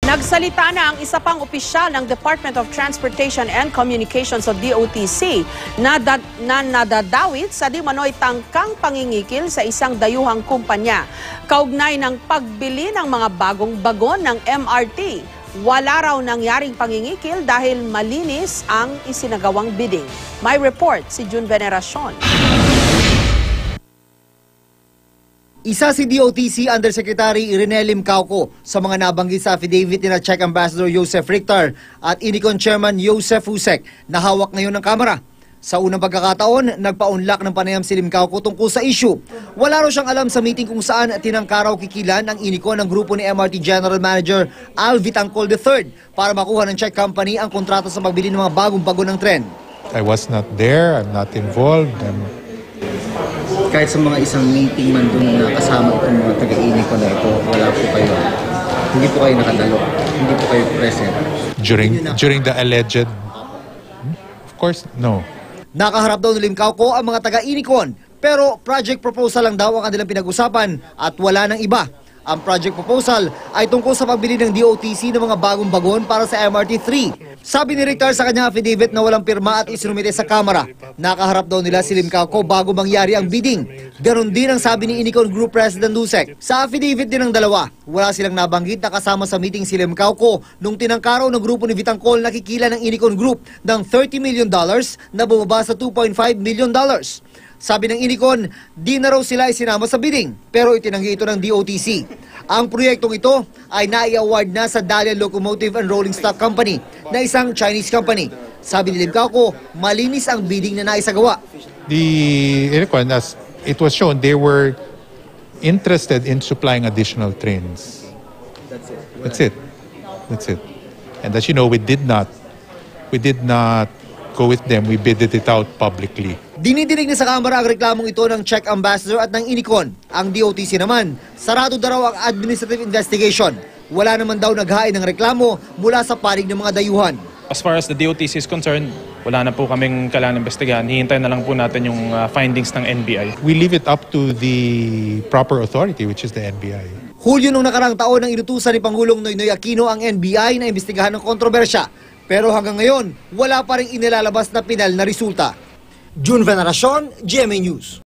Nagsalita na ang isa pang opisyal ng Department of Transportation and Communications o DOTC na nadadawit sa di manoy tangkang pangingikil sa isang dayuhang kumpanya. Kaugnay ng pagbili ng mga bagong bagon ng MRT. Wala raw nangyaring pangingikil dahil malinis ang isinagawang bidding. May report si June Veneracion. Isa si DOTC Undersecretary Irenelim Cauco sa mga nabanggit sa affidavit ni Check Ambassador Joseph Richter at Inicon Chairman Joseph Husek na hawak ngayon ng Kamara. Sa unang pagkakataon, nagpa-unlock ng panayam si Lim Cauco tungkol sa issue. Wala raw siyang alam sa meeting kung saan tinangkaraw kikilan ang Inicon ng grupo ni MRT General Manager Al Vitangcol III para makuha ng check company ang kontrata sa pagbili ng mga bagong bagon ng tren. I was not there, I'm not involved. Kahit sa mga isang meeting man doon na kasama itong mga taga-Inicon na ito, wala po kayo, hindi po kayo nakadalo, hindi po kayo present. During the alleged, of course, no. Nakaharap daw ni Lim Cauco ang mga taga-Inicon, pero project proposal lang daw ang kanilang pinag-usapan at wala nang iba. Ang project proposal ay tungkol sa pagbili ng DOTC ng mga bagong bagon para sa MRT-3. Sabi ni Richter sa kanyang affidavit na walang pirma at isinumite sa Kamara. Nakaharap daw nila si Lim Cauco bago mangyari ang bidding. Ganon din ang sabi ni Inicon Group President Husek. Sa affidavit din ng dalawa, wala silang nabanggit na kasama sa meeting si Lim Cauco nung tinangkaraw ng grupo ni Vitangcol na kikila ng Inicon Group ng $30 million na bumaba sa $2.5 million. Sabi ng Inicon, di na raw sila isinama sa bidding, pero itinanggi ito ng DOTC. Ang proyektong ito ay nai-award na sa Dalian Locomotive and Rolling Stock Company na isang Chinese company. Sabi ni Lim Cauco, malinis ang bidding na naisagawa. The Inicon, as it was shown, they were interested in supplying additional trains. That's it. And as you know, we did not go with them, we bidded it out publicly. Dinidinig na sa Kamara ang reklamong ito ng Check Ambassador at ng Inicon. Ang DOTC naman, sarado na raw ang administrative investigation. Wala naman daw naghain ng reklamo mula sa panig ng mga dayuhan. As far as the DOTC is concerned, wala na po kaming kailangan investigahan. Hihintayin na lang po natin yung findings ng NBI. We leave it up to the proper authority, which is the NBI. Hulyo nung nakarang taon nang inutusan ni Pangulong Noynoy Aquino ang NBI na imbestigahan ng kontrobersya. Pero hanggang ngayon, wala pa rin inilalabas na pinal na resulta. June Veneracion, GMA News.